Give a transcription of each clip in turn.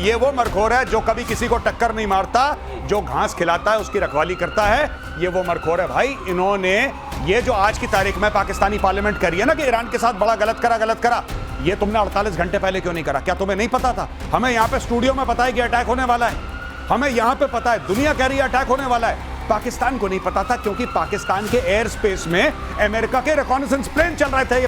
ये वो मरखोर है जो कभी किसी को टक्कर नहीं मारता, जो घास खिलाता है उसकी रखवाली करता है, ये वो मरखोर है भाई। इन्होंने ये जो आज की तारीख में पाकिस्तानी पार्लियामेंट करी है ना कि ईरान के साथ बड़ा गलत करा, ये तुमने 48 घंटे पहले क्यों नहीं करा? क्या तुम्हें नहीं पता था? हमें यहाँ पे स्टूडियो में पता है कि अटैक होने वाला है, हमें यहाँ पे पता है, दुनिया कह रही है अटैक होने वाला है। पाकिस्तान को नहीं पता था क्योंकि पाकिस्तान के एयर स्पेस में अमेरिका के रिकॉनेसेंस प्लेन चल रहे थे।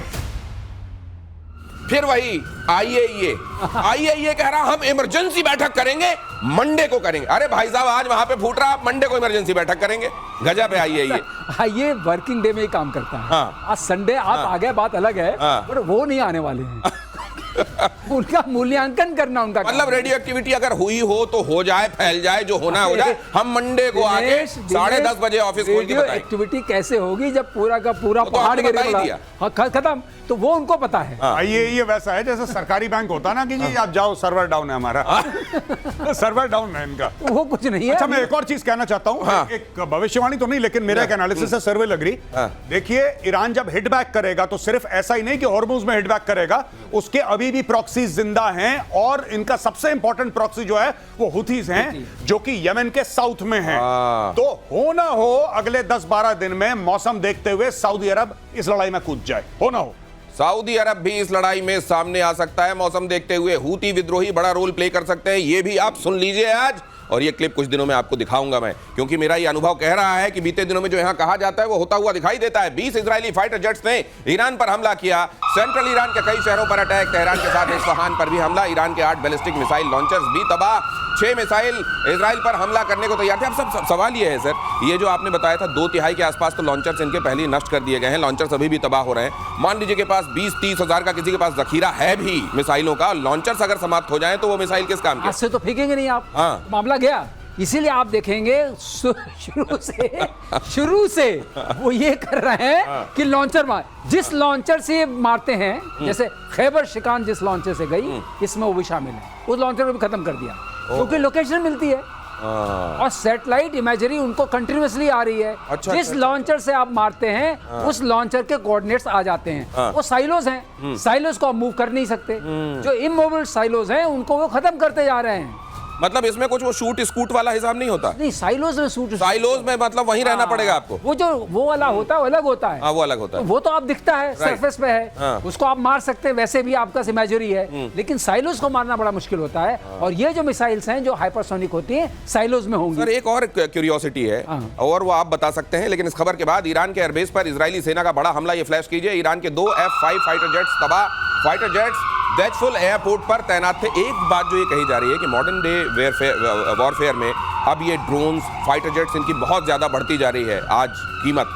फिर वही आईएईए कह रहा हम इमरजेंसी बैठक करेंगे, मंडे को करेंगे। अरे भाई साहब आज वहां पे फूट रहा, आप मंडे को इमरजेंसी बैठक करेंगे? गजब है आईएईए। ये वर्किंग डे में ही काम करता है। हाँ। आज संडे आप आ गए, बात अलग है। हाँ। पर वो नहीं आने वाले हैं। उनका मूल्यांकन करना उनका मतलब रेडियो एक्टिविटी अगर हुई हो तो हो जाए, फैल जाए, जो होना हो जाए। हम मंडे को आके 10:30 बजे ऑफिस खोल के बताएं। एक्टिविटी कैसे होगी जब पूरा का पूरा पहाड़ गिरेगा? खत्म, तो वो उनको पता है। ये वैसा है जैसे सरकारी बैंक होता ना कि जी आप जाओ सर्वर डाउन है हमारा। सर्वर डाउन है इनका, वो कुछ नहीं है। अच्छा मैं एक और चीज कहना चाहता हूं। हाँ। एक भविष्यवाणी तो नहीं लेकिन मेरा एक एनालिसिस है, सर्वे लग रही। देखिए ईरान जब हिट बैक करेगा तो सिर्फ ऐसा ही नहीं कि हॉर्मुज में हिट बैक करेगा, उसके अभी भी प्रॉक्सी जिंदा हैं और इनका सबसे इंपॉर्टेंट प्रॉक्सी जो है वो हुथीज हैं जो कि यमन के साउथ में हैं। तो हो ना हो अगले 10-12 दिन में मौसम देखते हुए सऊदी अरब इस लड़ाई में कूद जाए, हो ना हो सऊदी अरब भी इस लड़ाई में सामने आ सकता है मौसम देखते हुए। हूती विद्रोही बड़ा रोल प्ले कर सकते हैं, ये भी आप सुन लीजिए आज। और ये क्लिप कुछ दिनों में आपको दिखाऊंगा मैं, क्योंकि मेरा ये अनुभव कह रहा है कि बीते दिनों में जो यहां कहा जाता है वो होता हुआ दिखाई देता है। 20 इजरायली फाइटर जेट्स ने ईरान पर हमला किया, सेंट्रल ईरान के कई शहरों पर अटैक, तेहरान के साथ इस्फहान पर भी हमला, ईरान के 8 बैलिस्टिक मिसाइल लॉन्चर्स भी तबाह, 6 मिसाइल इजराइल पर हमला करने को तैयार थे। अब सब सवाल ये है सर, ये जो आपने बताया था 2/3 के आसपास तो लॉन्चर्स इनके पहले ही नष्ट कर दिए गए हैं, लॉन्चर्स अभी भी तबाह हो रहे हैं। मान लीजिए के पास 20-30 हजार का किसी के पास जखीरा है भी मिसाइलों का, लॉन्चर्स अगर समाप्त हो जाए तो वो मिसाइल किस काम के? आज से तो फेंकेंगे नहीं आप। हाँ। मामला गया। इसीलिए आप देखेंगे शुरू से वो ये कर रहे हैं कि लॉन्चर जिस लॉन्चर से मारते हैं, जैसे खैबर शिकान जिस लॉन्चर से गई, इसमें वो भी शामिल है। उस लॉन्चर को भी खत्म कर दिया क्योंकि लोकेशन मिलती है और सैटेलाइट इमेजरी उनको कंटिन्यूअसली आ रही है। अच्छा, जिस लॉन्चर से आप मारते हैं उस लॉन्चर के कोऑर्डिनेट्स आ जाते हैं। वो साइलोज हैं, साइलोज को आप मूव कर नहीं सकते। जो इमोबल साइलोज हैं उनको वो खत्म करते जा रहे हैं। मतलब इसमें कुछ वो शूट स्कूट वाला हिसाब नहीं होता? नहीं, साइलोज में साइलोज में मतलब वहीं रहना पड़ेगा आपको। वो वाला होता है, अलग होता है। हाँ, वो अलग होता है। तो वो तो आप दिखता है, सरफेस पे है। हाँ। उसको आप मार सकते हैं, वैसे भी आपका इमेजरी है। लेकिन साइलोज को मारना बड़ा मुश्किल होता है। और ये जो मिसाइल्स हैं जो हाइपरसोनिक होती हैं, साइलोज में होंगी। सर एक और क्यूरियोसिटी है और वो आप बता सकते हैं, लेकिन इस खबर के बाद ईरान के एयरबेस पर इजरायली सेना का बड़ा हमला, ये फ्लैश कीजिए। ईरान के 2 F-5 फाइटर जेट्स तबाह, फाइटर जेट्स दैचफुल एयरपोर्ट पर तैनात थे। एक बात जो ये कही जा रही है कि मॉडर्न डे वॉरफेयर में अब ये ड्रोन्स, फाइटर जेट्स, इनकी बहुत ज्यादा बढ़ती जा रही है आज कीमत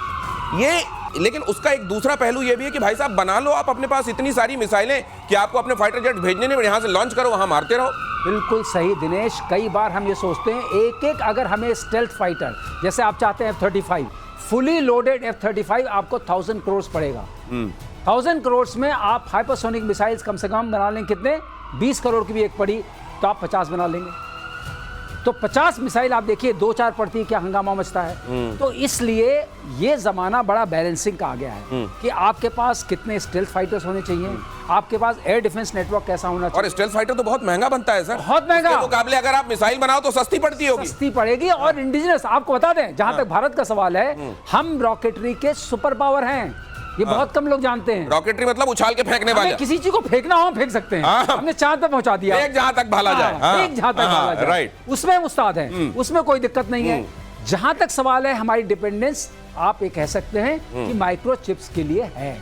ये। लेकिन उसका एक दूसरा पहलू ये भी है कि भाई साहब बना लो आप अपने पास इतनी सारी मिसाइलें कि आपको अपने फाइटर जेट्स भेजने नहीं, यहाँ से लॉन्च करो, वहां मारते रहो। बिल्कुल सही दिनेश। कई बार हम ये सोचते हैं एक अगर हमें स्टेल्थ फाइटर जैसे आप चाहते हैं F-35 फुली लोडेड F-35 आपको 1000 करोड़ पड़ेगा। 1000 करोड़ में आप हाइपरसोनिक मिसाइल्स कम से कम बना लेंगे। कितने? 20 करोड़ की भी एक पड़ी तो आप 50 बना लेंगे। तो 50 मिसाइल आप देखिए 2-4 पड़ती है, क्या हंगामा मचता है। तो इसलिए ये जमाना बड़ा बैलेंसिंग का आ गया है कि आपके पास कितने स्टेल्थ फाइटर्स होने चाहिए, आपके पास एयर डिफेंस नेटवर्क कैसा होना चाहिए। और स्टेल्थ फाइटर तो बहुत महंगा बनता है सर, बहुत महंगा। उसके मुकाबले अगर आप मिसाइल बनाओ तो सस्ती पड़ती होगी। सस्ती पड़ेगी। और इंडिजिनस आपको बता दें, जहां तक भारत का सवाल है, हम रॉकेटरी के सुपर पावर हैं। ये बहुत कम लोग जानते हैं। रॉकेटरी मतलब उछाल के फेंकने वाला। किसी चीज को फेंकना हो फेंक सकते हैं। हमने चांद पे पहुंचा दिया, एक जहां तक भाला जाए, एक जहां तक भाला जाए, राइट, उसमें उस्ताद है, उसमें कोई दिक्कत नहीं है। जहां तक सवाल है हमारी डिपेंडेंस, आप ये कह सकते हैं कि माइक्रोचिप्स के लिए है।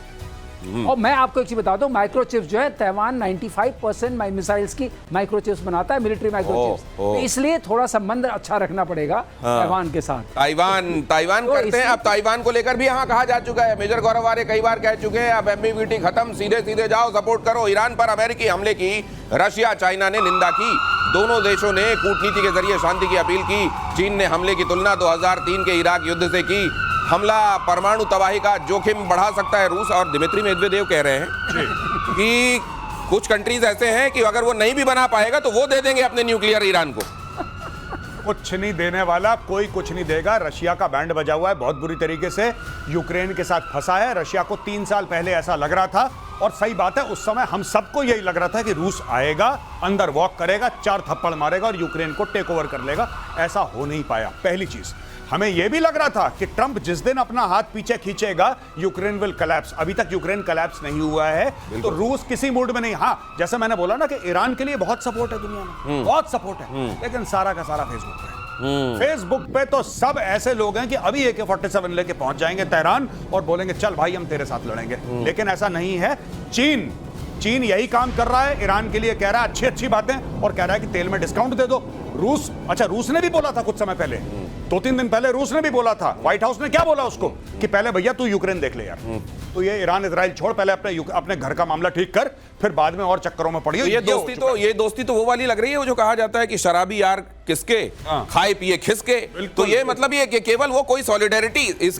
और मैं आपको एक चीज बता दूं, माइक्रोचिप्स जो है ताइवान 95% मिसाइल्स की माइक्रोचिप्स बनाता है, मिलिट्री माइक्रोचिप्स। तो इसलिए थोड़ा संबंध अच्छा रखना पड़ेगा ताइवान के साथ। ताइवान तो करते हैं। अब ताइवान को लेकर भी यहाँ कहा जा चुका है, मेजर गौरव आर्य कई बार कह चुके हैं अब एम्बिग्विटी खत्म, सीधे जाओ, सपोर्ट करो। ईरान पर अमेरिकी हमले की रशिया चाइना ने निंदा की। दोनों देशों ने कूटनीति के जरिए शांति की अपील की। चीन ने हमले की तुलना 2003 के इराक युद्ध से की। हमला परमाणु तबाही का जोखिम बढ़ा सकता है रूस। और दिमित्री मेदवेदेव कह रहे हैं कि कुछ कंट्रीज ऐसे हैं कि अगर वो नहीं भी बना पाएगा तो वो दे देंगे अपने न्यूक्लियर ईरान को। कुछ नहीं देने वाला, कोई कुछ नहीं देगा। रशिया का बैंड बजा हुआ है बहुत बुरी तरीके से, यूक्रेन के साथ फंसा है। रशिया को 3 साल पहले ऐसा लग रहा था और सही बात है, उस समय हम सबको यही लग रहा था कि रूस आएगा, अंदर वॉक करेगा, 4 थप्पड़ मारेगा और यूक्रेन को टेक ओवर कर लेगा। ऐसा हो नहीं पाया। पहली चीज, हमें यह भी लग रहा था कि ट्रंप जिस दिन अपना हाथ पीछे खींचेगा, यूक्रेन विल कोलैप्स। अभी तक यूक्रेन कोलैप्स नहीं हुआ है, तो रूस किसी मूड में नहीं। हाँ, जैसे मैंने बोला ना कि ईरान के लिए बहुत सपोर्ट है दुनिया में, बहुत सपोर्ट है, लेकिन सारा का सारा फेसबुक पे है। फेसबुक पे तो सब ऐसे लोग हैं कि अभी AK-47 लेके पहुंच जाएंगे तेहरान और बोलेंगे चल भाई हम तेरे साथ लड़ेंगे। लेकिन ऐसा नहीं है। चीन यही काम कर रहा है, ईरान के लिए कह रहा है अच्छी अच्छी बातें और कह रहा है कि तेल में डिस्काउंट दे दो। रूस ने भी बोला था कुछ समय पहले, 2-3 दिन पहले रूस ने भी बोला था। व्हाइट हाउस ने क्या बोला उसको कि पहले भैया तू यूक्रेन देख ले यार, तो ये ईरान इजराइल छोड़, पहले अपने घर का मामला ठीक कर, फिर बाद में और चक्करों में पड़ी। ये दोस्ती तो वो वाली लग रही है, वो जो कहा जाता है कि शराबी यार किसके, खाए पिए खिसके। तो ये मतलब ये कि केवल वो कोई सॉलिडेरिटी।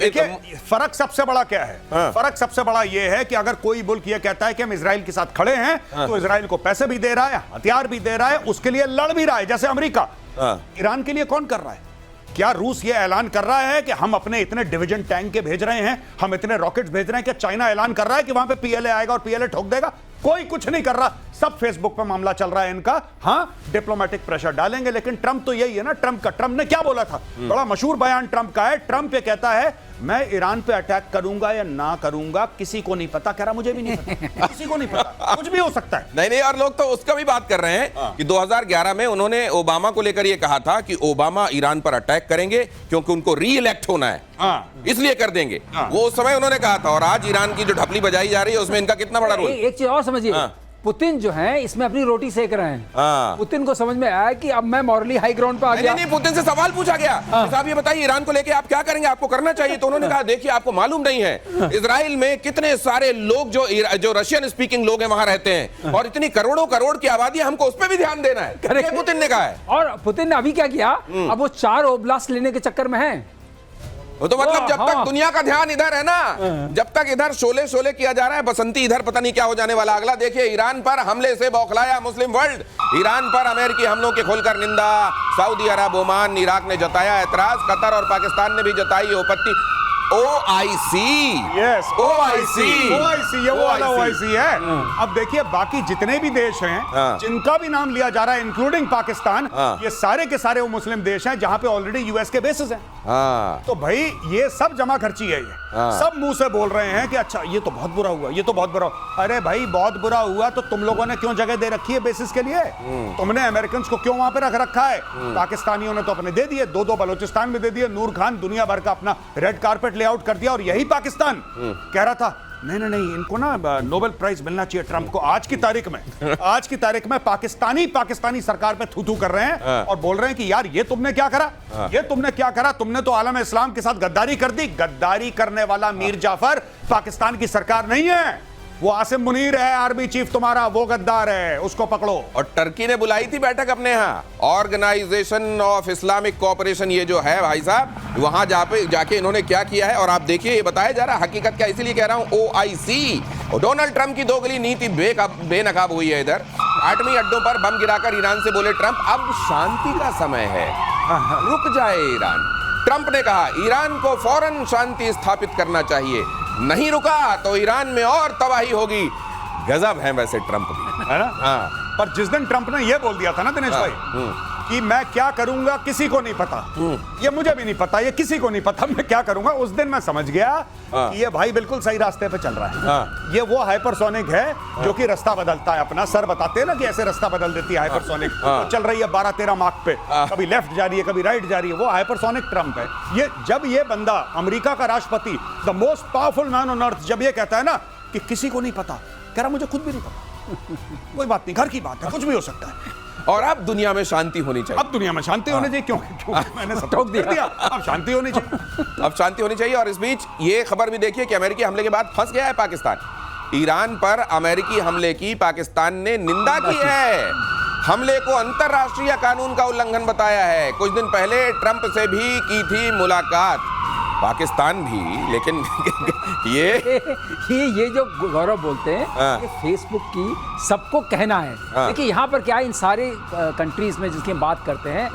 फर्क सबसे बड़ा क्या है? फर्क सबसे बड़ा ये है कि अगर कोई मुल्क ये कहता है कि हम इजराइल के साथ खड़े हैं, तो इजराइल को पैसे भी दे रहा है, हथियार भी दे रहा है, उसके लिए लड़ भी रहा है, जैसे अमेरिका। ईरान के लिए कौन कर रहा है? क्या रूस ये ऐलान कर रहा है कि हम अपने इतने डिवीजन टैंक के भेज रहे हैं, हम इतने रॉकेट्स भेज रहे हैं? क्या चाइना ऐलान कर रहा है कि वहां पे PLA आएगा और PLA ठोक देगा? कोई कुछ नहीं कर रहा, सब फेसबुक पे मामला चल रहा है इनका। हाँ, डिप्लोमेटिक प्रेशर डालेंगे, लेकिन ट्रंप तो यही है ना। ट्रंप ने क्या बोला था? बड़ा मशहूर बयान ट्रंप का है। ट्रंप ये कहता है मैं ईरान पे अटैक करूंगा या ना करूंगा किसी को नहीं पता। कह रहा मुझे भी नहीं पता, किसी को नहीं पता, कुछ भी हो सकता है। नहीं, और लोग तो उसका भी बात कर रहे हैं कि 2011 में उन्होंने ओबामा को लेकर यह कहा था कि ओबामा ईरान पर अटैक करेंगे क्योंकि उनको री इलेक्ट होना है, इसलिए कर देंगे। वो उस समय उन्होंने कहा था। और आज ईरान की जो ढपली बजाई जा रही है उसमें इनका कितना बड़ा रोल। एक चीज और समझिए, पुतिन जो है इसमें अपनी रोटी सेक रहे हैं। पुतिन को समझ में आया कि अब मैं मॉरली हाई ग्राउंड पर आ गया। नहीं, पुतिन से सवाल पूछा गया, साहब ये बताइए ईरान को लेके आप क्या करेंगे, आपको करना चाहिए। तो उन्होंने कहा देखिए आपको मालूम नहीं है, इजराइल में कितने सारे लोग जो रशियन स्पीकिंग लोग हैं वहां रहते हैं, और इतनी करोड़ों करोड़ की आबादी, हमको उस पर भी ध्यान देना है। पुतिन ने कहा है। और पुतिन ने अभी क्या किया, अब वो 4 ओब्लास्ट लेने के चक्कर में है। वो तो मतलब जब तक दुनिया का ध्यान इधर है ना, जब तक इधर शोले किया जा रहा है, बसंती इधर पता नहीं क्या हो जाने वाला अगला। देखिए ईरान पर हमले से बौखलाया मुस्लिम वर्ल्ड, ईरान पर अमेरिकी हमलों की खोलकर निंदा। सऊदी अरब, ओमान, इराक ने जताया एतराज, कतर और पाकिस्तान ने भी जताई आपत्ति। OIC, यस, OIC, ये वो वाला OIC है। अब देखिए बाकी जितने भी देश हैं जिनका भी नाम लिया जा रहा है, इंक्लूडिंग पाकिस्तान, ये सारे के सारे वो मुस्लिम देश हैं जहां पे ऑलरेडी यूएस के बेसिस हैं। तो भाई ये सब जमा खर्ची है, ये सब मुंह से बोल रहे हैं कि अच्छा ये तो बहुत बुरा हुआ, ये तो बहुत बुरा हुआ। अरे भाई बहुत बुरा हुआ तो तुम लोगों ने क्यों जगह दे रखी है बेसिस के लिए? तुमने अमेरिकन को क्यों वहां पे रख रखा है? पाकिस्तानियों ने तो अपने दे दिए, 2 बलूचिस्तान में दे दिए। नूर खान दुनिया भर का अपना रेड कारपेट लेआउट कर दिया, और यही पाकिस्तान कह रहा था नहीं इनको ना नोबेल प्राइज मिलना चाहिए ट्रंप को। आज की तारीख में पाकिस्तानी सरकार पे थू कर रहे हैं और बोल रहे हैं कि यार ये तुमने क्या करा, तुमने तो आलम इस्लाम के साथ गद्दारी कर दी। गद्दारी करने वाला मीर जाफर पाकिस्तान की सरकार नहीं है, वो आसिम मुनीर है आर्मी चीफ तुम्हारा, वो गद्दार है, उसको पकड़ो। और टर्की ने बुलाई थी बैठक अपने यहाँ, ऑर्गेनाइजेशन ऑफ इस्लामिक कोऑपरेशन, ये जो है भाई साहब, वहां जाके इन्होंने क्या किया है। और आप देखिए ये बताया जा रहा है हकीकत क्या, इसीलिए कह रहा हूं OIC। और डोनाल्ड ट्रंप की दोगली नीति बेनकाब हुई है। इधर एटमी अड्डों पर बम गिराकर ईरान से बोले ट्रंप अब शांति का समय है, रुक जाए ईरान। ट्रंप ने कहा ईरान को फौरन शांति स्थापित करना चाहिए, नहीं रुका तो ईरान में और तबाही होगी। गजब है वैसे ट्रंप भी, है ना? हाँ। पर जिस दिन ट्रंप ने यह बोल दिया था ना दिनेश भाई कि मैं क्या करूंगा किसी को नहीं पता, ये मुझे भी नहीं पता, ये किसी को नहीं पता मैं क्या करूंगा, उस दिन मैं समझ गया कि ये भाई बिल्कुल सही रास्ते पे चल रहा है। ये वो हाइपरसोनिक है जो कि रास्ता बदलता है अपना, सर बताते हैं ना कि ऐसे रास्ता बदल देती है हाइपरसोनिक। तो चल रही है 12-13 मार्क पे, कभी लेफ्ट जा रही है कभी राइट जा रही है, वो हाइपरसोनिक ट्रंप है। ये जब ये बंदा अमेरिका का राष्ट्रपति, the most powerful man on earth, जब ये कहता है ना कि किसी को नहीं पता, कह रहा मुझे खुद भी नहीं पता, कोई बात नहीं, घर की बात है, कुछ भी हो सकता है। और अब दुनिया में शांति होनी चाहिए, अब दुनिया में शांति होनी चाहिए। क्यों मैंने सब टोक दिया, अब शांति होनी चाहिए, अब शांति होनी चाहिए। और इस बीच ये खबर भी देखिए कि अमेरिकी हमले के बाद फंस गया है पाकिस्तान। ईरान पर अमेरिकी हमले की पाकिस्तान ने निंदा की है, हमले को अंतर्राष्ट्रीय कानून का उल्लंघन बताया है। कुछ दिन पहले ट्रंप से भी की थी मुलाकात पाकिस्तान भी, लेकिन ये जो गौरव बोलते हैं ये फेसबुक की सबको कहना है। देखिए यहाँ पर क्या है, इन सारे कंट्रीज में जिसकी हम बात करते हैं,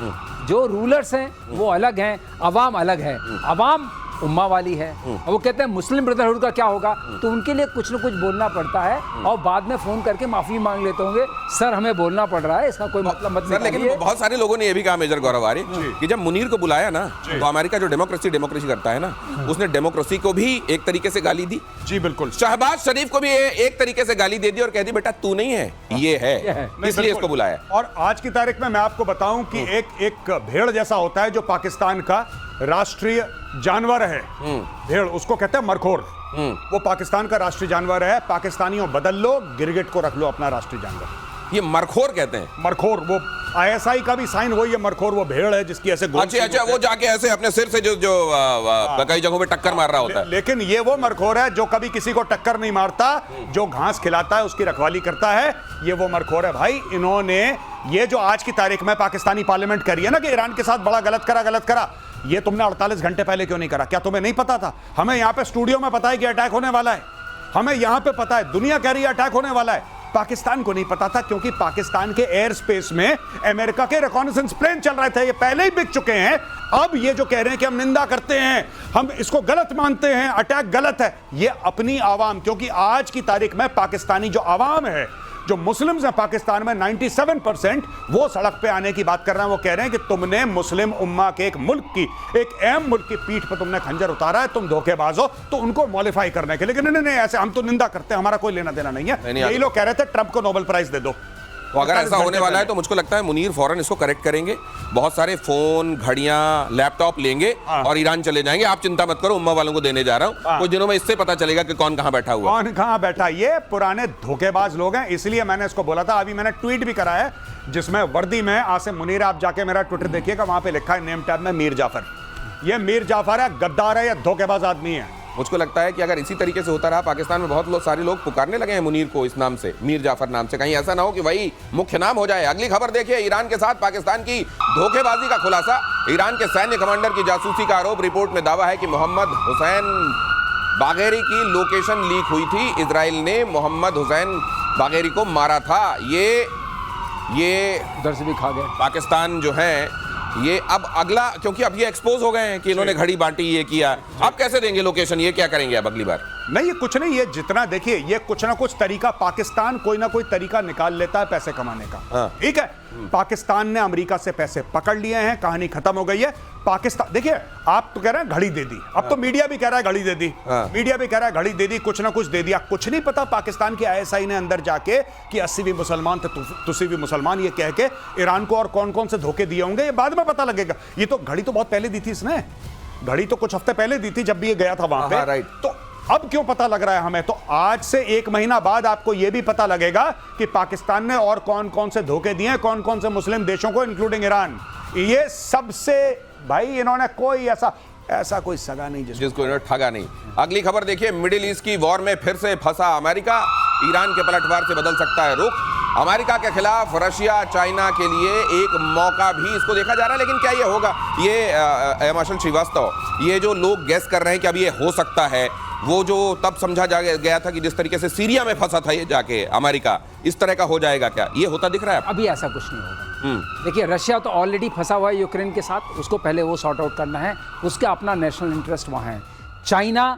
जो रूलर्स हैं वो अलग हैं, अवाम अलग है। अवाम उम्मा वाली है, और वो कहते हैं मुस्लिम ब्रदरहुड का क्या होगा, तो उनके लिए कुछ न कुछ बोलना पड़ता है और बाद में फोन करके माफी मांग लेते होंगे, सर हमें बोलना पड़ रहा है, इसका कोई मतलब मत सर, लेकिन बहुत सारे लोगों ने ये भी कहा मेजर गौरव आर्य कि जब मुनीर को बुलाया ना तो अमेरिका जो डेमोक्रेसी करता है ना, उसने डेमोक्रेसी को भी एक तरीके से गाली दी। जी बिल्कुल। शहबाज शरीफ को भी एक तरीके से गाली दे दी और कह दी बेटा तू नहीं है, ये है, इसलिए इसको बुलाया। और आज की तारीख में मैं आपको बताऊं कि एक भेड़ जैसा होता है जो पाकिस्तान का राष्ट्रीय जानवर है, भेड़, उसको कहते हैं मरखोर। वो पाकिस्तान का राष्ट्रीय जानवर है। पाकिस्तानियों बदल लो, गिरगिट को रख लो अपना राष्ट्रीय जानवर। ये मरखोर कहते हैं। मरखोर, वो आईएसआई का भी साइन वही है, मरखोर। वो भेड़ है जिसकी ऐसे गोल। अच्छा, वो जाके ऐसे अपने सिर से जो कई जगहों पे टक्कर मार रहा होता है। लेकिन ये वो मरखोर है जो कभी किसी को टक्कर नहीं मारता, जो घास खिलाता है उसकी रखवाली करता है, ये वो मरखोर है भाई। इन्होंने ये जो आज की तारीख में पाकिस्तानी पार्लियामेंट करी है ना कि ईरान के साथ बड़ा गलत करा, ये तुमने 48 घंटे पहले क्यों नहीं करा? क्या तुम्हें नहीं पता था? हमें यहाँ पे स्टूडियो में पता है कि अटैक होने वाला है, हमें यहाँ पे पता है, दुनिया कह रही है अटैक होने वाला है। पाकिस्तान को नहीं पता था क्योंकि पाकिस्तान के एयर स्पेस में अमेरिका के रिकॉनेसेंस प्लेन चल रहे थे, ये पहले ही बिक चुके हैं। अब ये जो कह रहे हैं कि हम निंदा करते हैं, हम इसको गलत मानते हैं, अटैक गलत है, ये अपनी आवाम, क्योंकि आज की तारीख में पाकिस्तानी जो आवाम है, जो मुस्लिम्स हैं पाकिस्तान में 97%, वो सड़क पे आने की बात कर रहे हैं। वो कह रहे हैं कि तुमने मुस्लिम उम्मा के एक मुल्क की, एक अहम मुल्क की पीठ पर तुमने खंजर उतारा है, तुम धोखेबाज हो। तो उनको मॉडिफाई करने के लिए नहीं, ऐसे हम तो निंदा करते हैं, हमारा कोई लेना देना नहीं है। यही लोग कह रहे थे ट्रंप को नोबेल प्राइज दे दो। तो अगर ऐसा होने वाला है तो मुझको लगता है मुनीर फौरन इसको करेक्ट करेंगे, बहुत सारे फोन, घड़ियां, लैपटॉप लेंगे और ईरान चले जाएंगे। आप चिंता मत करो, उम्मा वालों को देने जा रहा हूं। कुछ दिनों में इससे पता चलेगा कि कौन कहां बैठा हुआ, कौन कहां बैठा। ये पुराने धोखेबाज लोग हैं, इसलिए मैंने इसको बोला था। अभी मैंने ट्वीट भी करा है जिसमें वर्दी में आसिम मुनीर, आप जाके मेरा ट्विटर देखिएगा, वहां पे लिखा है नेम टैब में मीर जाफर। ये मीर जाफर है, गद्दार है, या धोखेबाज आदमी है। मुझको लगता है कि अगर इसी तरीके से होता रहा, पाकिस्तान में बहुत सारे लोग पुकारने लगे हैं मुनीर को इस नाम से, मीर जाफर नाम से। कहीं ऐसा ना हो कि वही मुख्य नाम हो जाए। अगली खबर देखिए, ईरान के साथ पाकिस्तान की धोखेबाजी का खुलासा। ईरान के सैन्य कमांडर की जासूसी का आरोप। रिपोर्ट में दावा है कि मोहम्मद हुसैन बागेरी की लोकेशन लीक हुई थी। इजराइल ने मोहम्मद हुसैन बागेरी को मारा था। ये उधर से भी खा गए पाकिस्तान जो है, ये अब अगला, क्योंकि अब ये एक्सपोज हो गए हैं कि इन्होंने घड़ी बांटी, ये किया, अब कैसे देंगे लोकेशन, ये क्या करेंगे अब अगली बार? नहीं, ये कुछ नहीं, ये जितना देखिए, ये कुछ ना कुछ तरीका, पाकिस्तान कोई ना कोई तरीका निकाल लेता है पैसे कमाने का। ठीक है, पाकिस्तान ने अमेरिका से पैसे पकड़ लिए हैं, कहानी खत्म हो गई है। पाकिस्तान, देखिए, आप तो कह रहे हैं घड़ी दे दी, अब तो मीडिया भी कह रहा है घड़ी दे दी, मीडिया भी कह रहा है घड़ी दे दी, कुछ ना कुछ दे दिया। कुछ नहीं पता पाकिस्तान की आईएसआई ने अंदर जाके कि 80 भी मुसलमान थे, तुसी भी मुसलमान, ये कह के ईरान को और कौन कौन से धोखे दिए होंगे, ये बाद में पता लगेगा। ये तो घड़ी तो बहुत पहले दी थी इसने, घड़ी तो कुछ हफ्ते पहले दी थी जब भी ये गया था वहां पे। राइट। तो अब क्यों पता लग रहा है हमें? तो आज से 1 महीना बाद आपको यह भी पता लगेगा कि पाकिस्तान ने और कौन कौन से धोखे दिए, कौन कौन से मुस्लिम देशों को, इंक्लूडिंग ईरान। ये सबसे, भाई इन्होंने कोई ऐसा कोई सगा नहीं जिसको इन्होंने ठगा नहीं। अगली खबर देखिए, मिडिल ईस्ट की वॉर में फिर से फंसा अमेरिका। ईरान के पलटवार से बदल सकता है रुख। अमेरिका के खिलाफ रशिया, चाइना के लिए एक मौका भी इसको देखा जा रहा है। लेकिन क्या ये होगा? ये मार्शल श्रीवास्तव, ये जो लोग गैस कर रहे हैं कि अब ये हो सकता है, वो जो तब समझा गया था कि जिस तरीके से सीरिया में फंसा था ये जाके अमेरिका, इस तरह का हो जाएगा क्या? ये होता दिख रहा है? अभी ऐसा कुछ नहीं होगा। देखिए, रशिया तो ऑलरेडी फंसा हुआ है यूक्रेन के साथ, उसको पहले वो सॉर्ट आउट करना है, उसका अपना नेशनल इंटरेस्ट वहाँ है। चाइना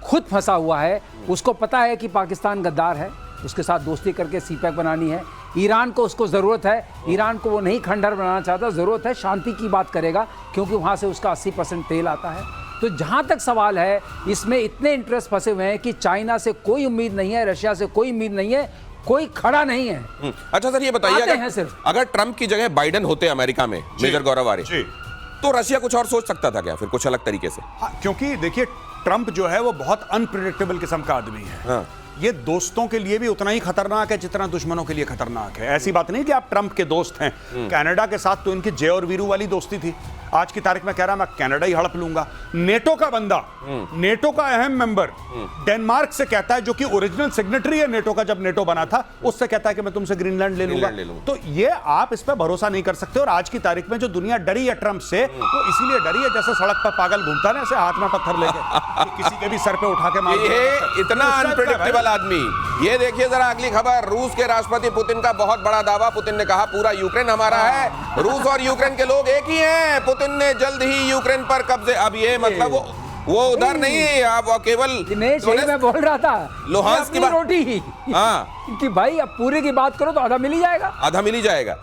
खुद फंसा हुआ है, उसको पता है कि पाकिस्तान गद्दार है, उसके साथ दोस्ती करके सीपैक बनानी है। ईरान को उसको ज़रूरत है, ईरान को वो नहीं खंडहर बनाना चाहता, ज़रूरत है शांति की बात करेगा, क्योंकि वहाँ से उसका 80% तेल आता है। तो जहाँ तक सवाल है, इसमें इतने इंटरेस्ट फंसे हुए हैं कि चाइना से कोई उम्मीद नहीं है, रशिया से कोई उम्मीद नहीं है, कोई खड़ा नहीं है। अच्छा सर, ये बताइए, अगर ट्रंप की जगह बाइडेन होते अमेरिका में, मेजर गौरव आर्य, तो रशिया कुछ और सोच सकता था क्या, फिर कुछ अलग तरीके से? हाँ, क्योंकि देखिए, ट्रंप जो है वो बहुत अनप्रेडिक्टेबल किस्म का आदमी है। हाँ। ये दोस्तों के लिए भी उतना ही खतरनाक है जितना दुश्मनों के लिए खतरनाक है। ऐसी बात नहीं कि आप ट्रंप के दोस्त हैं। कनाडा के साथ तो इनकी जय और वीरू वाली दोस्ती थी। आज की तारीख में कह रहा मैं कनाडा ही हड़प लूंगा। नेटो का बंदा, नेटो का अहम मेंबर, डेनमार्क से कहता है, जो कि ओरिजिनल सिग्नेटरी है नेटो का जब नेटो बना था, उससे कहता है कि मैं तुमसे ग्रीनलैंड ले लूंगा। तो ये आप इस पर भरोसा नहीं कर सकते। और आज की तारीख में जो दुनिया डरी है ट्रंप से, वो इसीलिए डरी है जैसे सड़क पर पागल घूमता है, ऐसे हाथ में पत्थर लेके किसी के भी सर पे उठा के मार। ये इतना अनप्रेडिक्टेबल आदमी। ये देखिए जरा अगली खबर, रूस के राष्ट्रपति पुतिन का बहुत बड़ा दावा। पुतिन ने कहा पूरा यूक्रेन हमारा है, रूस और यूक्रेन के लोग एक ही हैं, पुतिन ने जल्द ही यूक्रेन पर कब्जे। अब ये मतलब वो उधर नहीं, आप केवल दिनेश यही मैं बोल रहा था, लोहांस की अपनी बात, रोटी हाँ कि भाई अब पूरे की बात करो तो आधा मिल ही जाएगा। आधा मिल ही जाएगा।